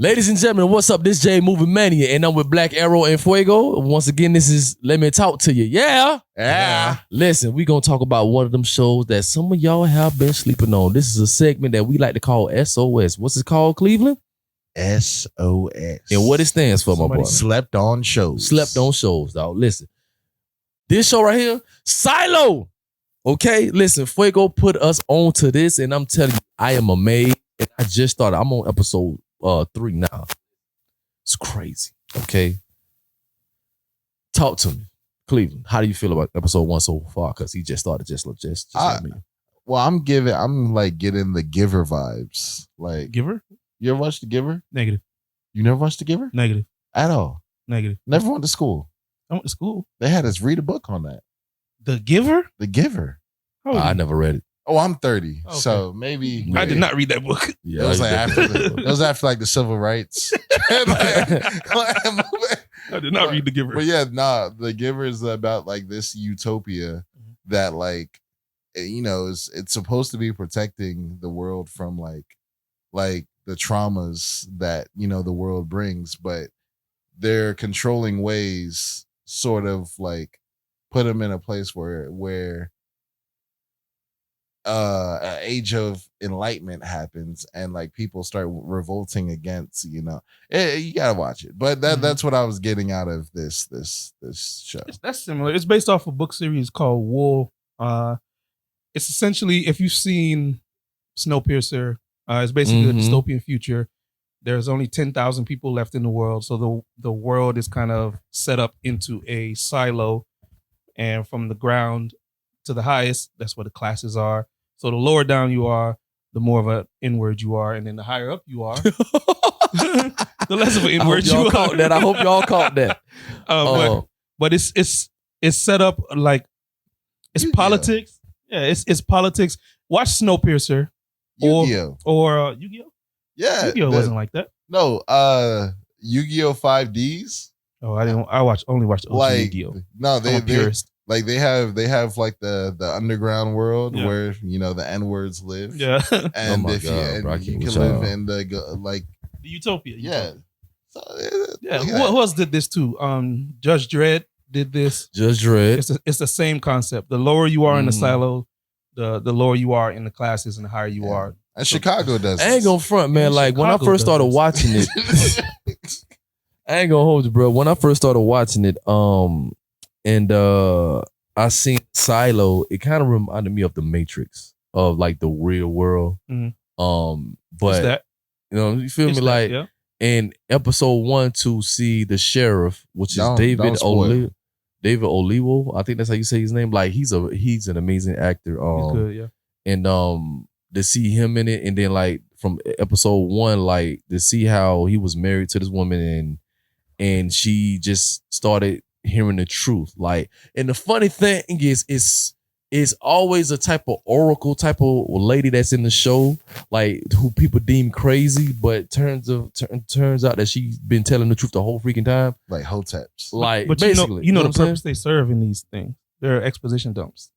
Ladies and gentlemen, what's up? This J Movie Mania, and I'm with Black Arrow and Fuego. Once again, this is Let Me Talk to You. Yeah. Listen, we gonna talk about one of them shows that some of y'all have been sleeping on. This is a segment that we like to call SOS. What's it called, Cleveland? SOS. And what it stands for, my boy? Slept on shows. Slept on shows, dog. Listen, this show right here, Silo. Okay, listen, Fuego put us on to this, and I'm telling you, I am amazed. And I just started. I'm on episode 3 now. It's crazy. Okay. Talk to me. Cleveland, how do you feel about episode 1 so far? Because he just started just like me. Well, I'm like getting the Giver vibes. Like Giver? You ever watched The Giver? Negative. You never watched The Giver? Negative. At all? Negative. Never went to school. I went to school. They had us read a book on that. The Giver? The Giver. I never read it. Oh, I'm 30. Okay. So maybe I did not read that book. Yeah, it was like after like the civil rights. I did not read The Giver. But yeah, The Giver is about like this utopia that like, you know, it's supposed to be protecting the world from like the traumas that, you know, the world brings, but their controlling ways sort of like put them in a place where an age of enlightenment happens and like people start revolting against, you know, you gotta watch it. But that's what I was getting out of this show. That's similar. It's based off a book series called Wool. It's essentially, if you've seen Snowpiercer, it's basically a dystopian future. There's only 10,000 people left in the world, so the world is kind of set up into a silo, and from the ground to the highest, that's where the classes are. So the lower down you are, the more of an N-word you are, and then the higher up you are, the less of an N-word you are. Caught that. I hope y'all caught that. But it's set up like it's politics. Yeah, it's politics. Watch Snowpiercer Yu-Gi-Oh. or Yu-Gi-Oh. Yeah, Yu-Gi-Oh wasn't like that. No, Yu-Gi-Oh 5Ds. Oh, I didn't. I only watched OG Yu-Gi-Oh. No, I'm a purist. Like they have like the underground world where, you know, the N-words live. Yeah. And you can live in the like the utopia. Yeah. So, Who else did this too? Judge Dredd did this. Judge Dredd. It's the same concept. The lower you are in the silo, the lower you are in the classes, and the higher you are. And Chicago does. I ain't gonna front, man. Like when I first started watching it, I ain't gonna hold you, bro. When I first started watching it, and I seen Silo, it kind of reminded me of the Matrix, of like the real world. But that? You know, you feel me? Like in episode 1 to see the sheriff, which is David Olivo. I think that's how you say his name. Like he's an amazing actor. He's good, yeah. And to see him in it, and then like from episode 1, like to see how he was married to this woman, and she just started hearing the truth. Like, and the funny thing is, it's always a type of oracle type of lady that's in the show, like who people deem crazy, but turns out that she's been telling the truth the whole freaking time. Like Hoteps. Like, but basically, you know the purpose they serve in these things. They're exposition dumps.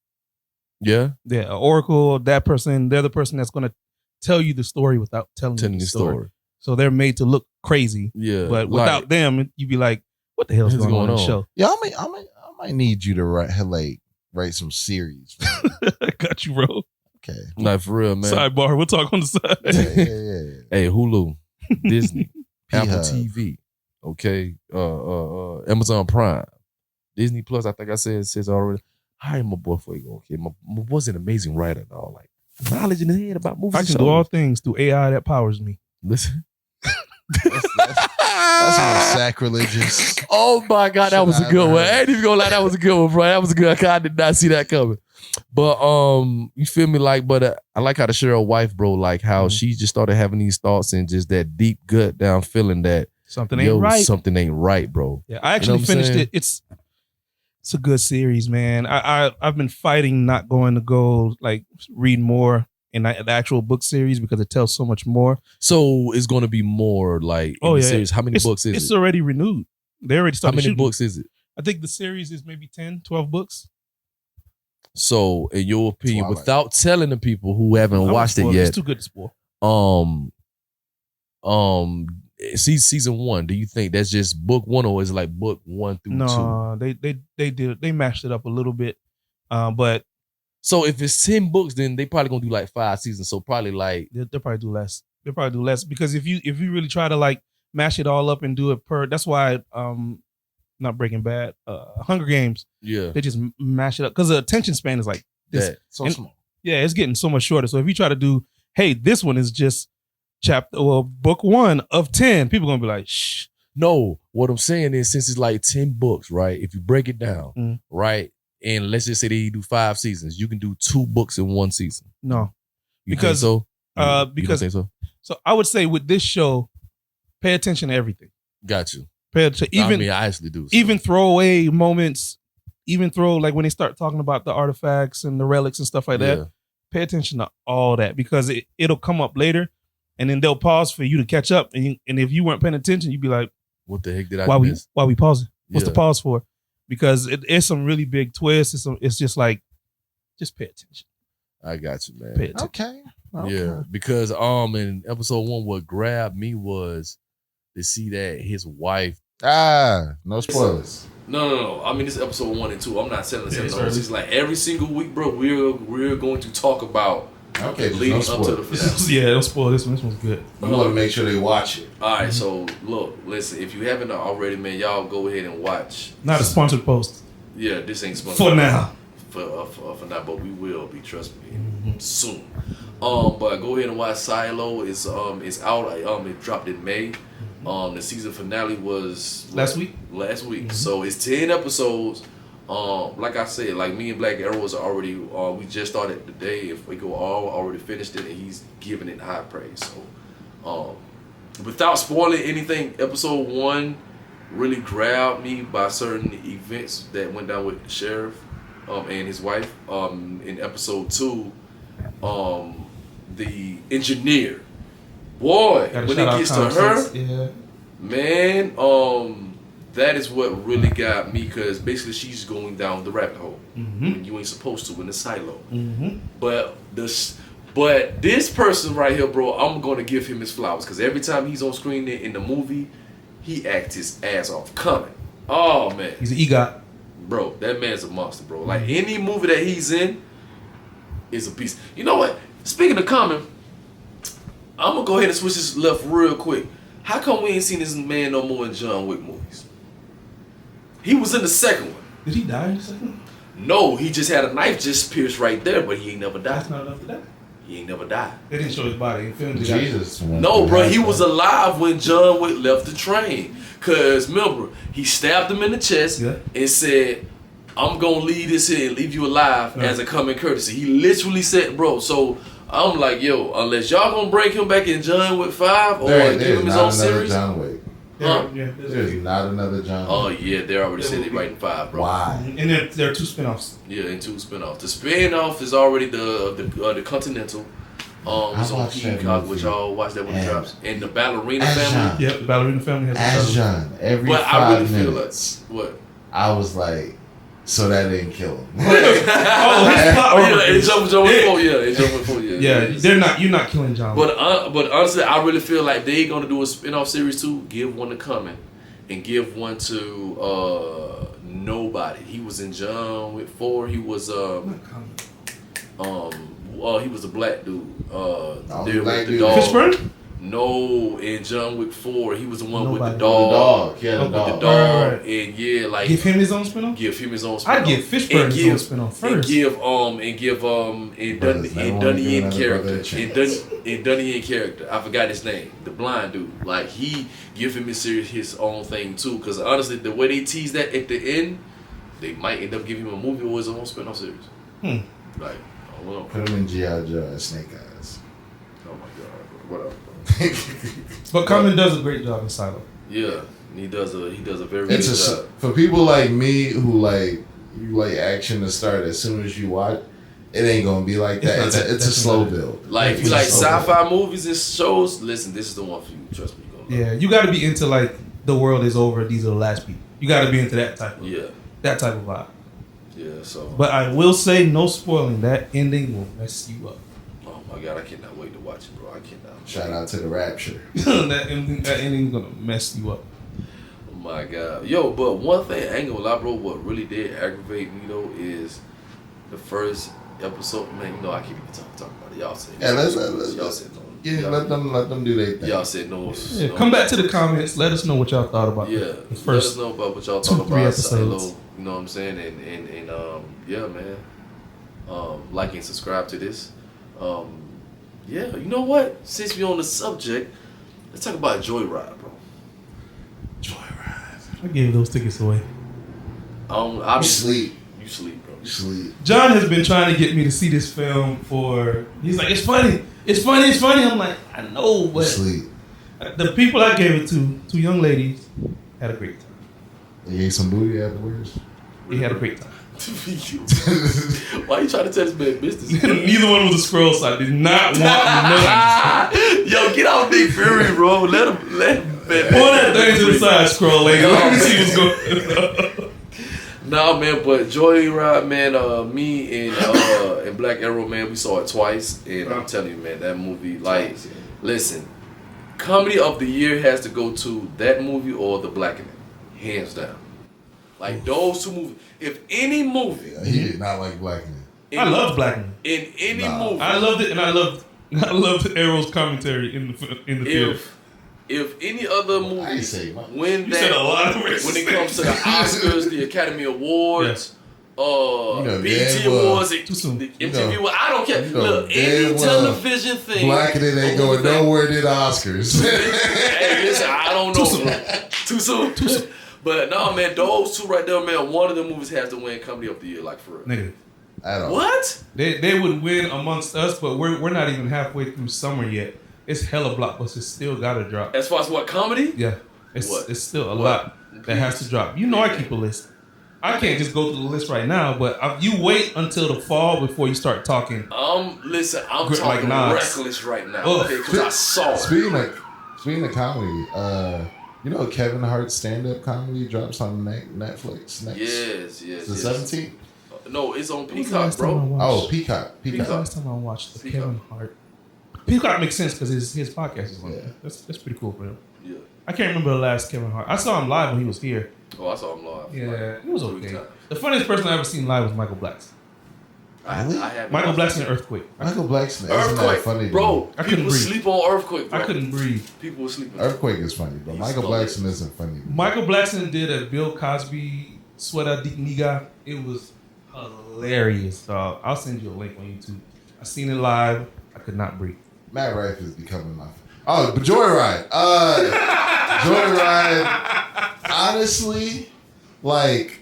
Yeah. Yeah, oracle, that person, they're the person that's going to tell you the story without telling you the story. So they're made to look crazy. Yeah. But without them, you'd be like, what the hell's going on in the show? Yeah, I might need you to write some series. I got you, bro. Okay. Like for real, man. Sidebar, we'll talk on the side. Yeah. Hey, Hulu, Disney, Apple TV, okay, Amazon Prime, Disney Plus. I think I says already. Hi, my boy Fuego. Okay, my boy's an amazing writer and all, like knowledge in his head about movies. I can do all things through AI that powers me. Listen. That's more sacrilegious. Oh my God, that was a good one. I ain't even gonna lie, that was a good one, bro. That was a good. I did not see that coming. But you feel me? Like, but I like how the Cheryl wife, bro, like how she just started having these thoughts and just that deep gut down feeling that something ain't right. Something ain't right, bro. Yeah, I actually finished it. It's a good series, man. I've been fighting not going to go like read more in the actual book series because it tells so much more. So it's going to be more like in the series. How many books is it? It's already renewed. They already started. How many shooting. books is it? I think the series is maybe 10, 12 books. So in your opinion, without telling the people who haven't watched it yet, it's too good to spoil. season 1, do you think that's just book 1 or is it like book 1 through 2? No, they mashed it up a little bit. But so if it's 10 books, then they probably gonna do like 5 seasons. So probably like they'll probably do less. They'll probably do less because if you really try to like mash it all up and do it per, that's why not Breaking Bad, Hunger Games. Yeah, they just mash it up because the attention span is like this. That, so small. Yeah, it's getting so much shorter. So if you try to do, hey, this one is just book 1 of 10, people gonna be like, shh. No, what I'm saying is since it's like 10 books, right? If you break it down, right, and let's just say they do 5 seasons, you can do 2 books in 1 season. No, you because think so. Because you don't think so. So I would say with this show, pay attention to everything. Got you. Pay attention. Even, I mean, I actually do. So. Even throwaway moments, even throw like when they start talking about the artifacts and the relics and stuff like that. Pay attention to all that because it'll come up later, and then they'll pause for you to catch up. And if you weren't paying attention, you'd be like, "What the heck did I miss? Why we pausing? What's the pause for?" Because it's some really big twists. It's just like, just pay attention. I got you, man. Pay attention. Okay. Yeah, because in episode 1, what grabbed me was to see that his wife. No spoilers. No. I mean, this is episode 1 and 2. I'm not telling the whole season. Like every single week, bro, we're going to talk about leading up to the finale. Yeah, don't spoil this one. This one's good. I'm gonna make sure they watch it. All right, so look, listen. If you haven't already, man, y'all go ahead and watch. Not a sponsored post. Yeah, this ain't sponsored for now. For now, but we will be. Trust me, soon. But go ahead and watch Silo. It's out. It dropped in May. The season finale was last week. So it's 10 episodes. Like I said, like me and Black Arrow was already. We just started today. If we go already finished it, and he's giving it high praise. So, without spoiling anything, episode 1 really grabbed me by certain events that went down with the sheriff and his wife. In episode 2, the engineer. Boy, when it gets to her, man, that is what really got me because basically she's going down the rabbit hole when you ain't supposed to in the silo. But this person right here, bro, I'm gonna give him his flowers because every time he's on screen in the movie, he acts his ass off. Coming, oh man, he's an EGOT, bro. That man's a monster, bro. Like any movie that he's in is a beast. You know what? Speaking of Common, I'm gonna go ahead and switch this left real quick. How come we ain't seen this man no more in John Wick movies? He was in the second one. Did he die in the second one? No, he just had a knife just pierced right there, but he ain't never died. That's not enough to die. He ain't never died. They didn't show his body. Jesus. No, bro, he was alive when John Wick left the train. Cause remember, he stabbed him in the chest and said, "I'm gonna leave this here and leave you alive as a common courtesy." He literally said, bro. So I'm like, yo, unless y'all gonna bring him back in John Wick 5 or give him his own series. John Wick. There's not another John Wick. Oh yeah, they already said they writing 5, bro. Why? And there are 2 spinoffs. Yeah, and 2 spinoffs. The spinoff is already the Continental. It's on Peacock, which y'all watch that when it drops. And the Ballerina Family. Yep, the Ballerina Family has as John. Every but 5 I really minutes, feel like what? I was like, so that didn't kill him. It's John Wick 4. Yeah, you're not killing John. But honestly, I really feel like they gonna do a spin-off series too. Give one to Coming, and give one to Nobody. He was in John Wick 4. He was he was a black dude. There with the dog. Fishburne? No, in John Wick 4, he was the one with the dog. Yeah, the dog. Right. And yeah, like give him his own spinoff. Give him his own spinoff. I'd give Fishburne his own spinoff first. And Dunny in character. And Dunny in character. I forgot his name. The blind dude. Like he give him his own thing too. Because honestly, the way they tease that at the end, they might end up giving him a movie or his own spinoff series. Like, I don't know. Put him in G.I. Joe as Snake Eyes. Oh my god, bro. What up? But Common does a great job in Silo. Yeah, he does a very good job. For people like me who like action to start as soon as you watch, it ain't gonna be like that. It's a slow build. Like if you like sci-fi movies and shows, listen, this is the one for you. Trust me, yeah, you got to be into like the world is over. These are the last people. You got to be into that type of that type of vibe. Yeah. So, but I will say, no spoiling. That ending will mess you up. Oh my Oh God, I cannot wait to watch it, bro. I cannot. Shout out to the Rapture. that ending's gonna mess you up. Oh my God, yo! But one thing I ain't gonna lie, bro. What really did aggravate me though is the first episode. Man, you know I can't even talk about it. Y'all said. Yeah, let's y'all said no. Yeah, let them do their thing. Y'all said no. Yeah, come back to the comments. Let us know what y'all thought about Yeah, the first. let us know about what y'all 2-3 thought about episodes. Silo. You know what I'm saying? And yeah, man. Like and subscribe to this. Yeah, you know what? Since we're on the subject, let's talk about Joyride, bro. Joyride. I gave those tickets away. I sleep. You sleep, bro. You sleep. John has been trying to get me to see this film for. He's like, it's funny. It's funny. It's funny. I'm like, I know, but Sleep. the people I gave it to, 2 young ladies, had a great time. They ate some booty afterwards. They had a great time. Why you trying to tell this man business? Neither one was a scroll, so I did not want none. Yo, get out Big Fury, bro. Let him. Pull that thing to the side, scroll, lady. Let me see what's going on. Nah, man, but Joyride, man, me and Black Arrow, man, we saw it twice, and I'm telling you, man, that movie, like, listen, comedy of the year has to go to that movie or The Blackening, hands down. Like those two movies. If any movie, He did not like Blackening. I love Blackening. in any movie, I loved it, and I loved Arrow's commentary in the film. If any other movie I ain't say much. when You said a lot of words. when it comes to the Oscars, the Academy Awards, BET damn well. Awards, the Too soon. MTV Awards, I don't care. You know Look, damn any well. television thing. Blackening ain't going nowhere near the Oscars. Hey, listen, I don't know. Too soon. Too soon. But no, man, those two right there, man. One of the movies has to win Comedy of the Year, like for real. Negative. At all. What? They would win amongst us, but we're not even halfway through summer yet. It's hella blockbusters still gotta drop. As far as what comedy? Yeah, it's still a lot that has to drop. You know, I keep a list. I can't just go through the list right now, but you wait until the fall before you start talking. Listen, I'm Like talking Nas. reckless right now, Oh. okay? Because I saw it. Speaking of comedy, you know Kevin Hart's stand-up comedy drops on Netflix next. Yes. The 17th. No, it's on When was the Peacock, last time I bro. watched- Oh, Peacock. When was the last time I watched the Peacock. Kevin Hart? Peacock makes sense because his podcast is on Yeah. there. That's pretty cool for him. Yeah. I can't remember the last Kevin Hart. I saw him live when he was here. Oh, I saw him live. Yeah, like, it was 3 okay. times. The funniest person I ever seen live was Michael Blackson. I haven't Michael watched Blackson it. and Earthquake. Michael Blackson isn't that Earthquake, funny, bro. I couldn't People breathe. sleep on Earthquake, bro. I couldn't breathe. People were sleeping. Earthquake is funny, but He's Michael hilarious. Blackson isn't funny. Michael Blackson did a Bill Cosby Sweater Deep Niga. It was hilarious, dog. I'll send you a link on YouTube. I seen it live. I could not breathe. Matt Rife is becoming my. Oh, but Joyride. Joyride. Honestly, like,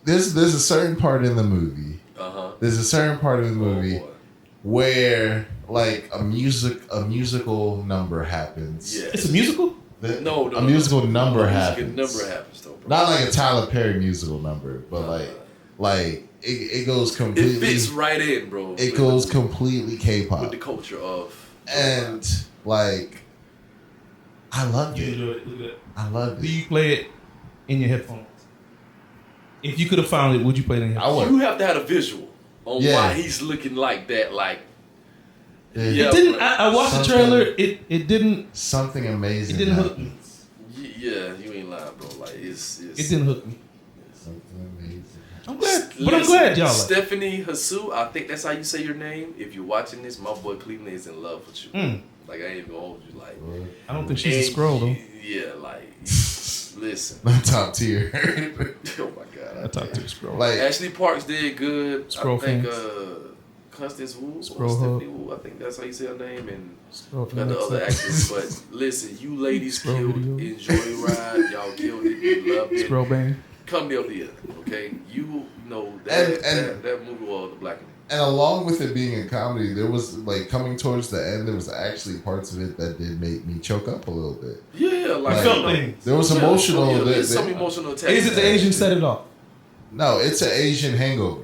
there's a certain part in the movie. There's a certain part of the movie where like a musical number happens. Yeah. It's a musical? No, a musical number A happens. number happens though, bro. Not like a Tyler Perry musical number, but like it goes completely. It fits right in, bro. It goes completely K-pop with the culture of and like I loved You it. enjoyed it. Look at that. I loved Do it. you play it in your headphones? If you could have found it, would you play it in your I headphones? would. You have to have a visual on Yeah. why he's looking like that. Like, Yeah. Yeah. It didn't. I watched the Something- trailer. It didn't. Something amazing. It didn't hook me. happened. yeah, you ain't lying, bro. Like, it's It didn't hook me. Something amazing. I'm glad, but I'm Listen, glad y'all like it. Stephanie Hasu, I think that's how you say your name. If you're watching this, my boy Cleveland is in love with you. Like, I ain't even gonna hold you. Like, I don't think she's a and scroll though. Yeah, like, listen. Not top tier. Oh my god. I talked to a scroll. like Ashley Parks did good. Scroll I think fans. Constance Wu or Scroll Stephanie hub. Wu, I think that's how you say her name, and Scroll got the other actors. But listen, you ladies Scroll killed video. Enjoy Ride. Y'all killed it. You loved it. Scroll bang. Comedy of the year. Okay, you know And- that movie was The Blackening. and along with it being a comedy, there was like coming towards the end, there was actually parts of it that did make me choke up a little bit. Yeah, like Like, felt things. There was emotional. Yeah, there- there's some there- emotional attachment. Is it the Asian set it off? No, it's an Asian hangover.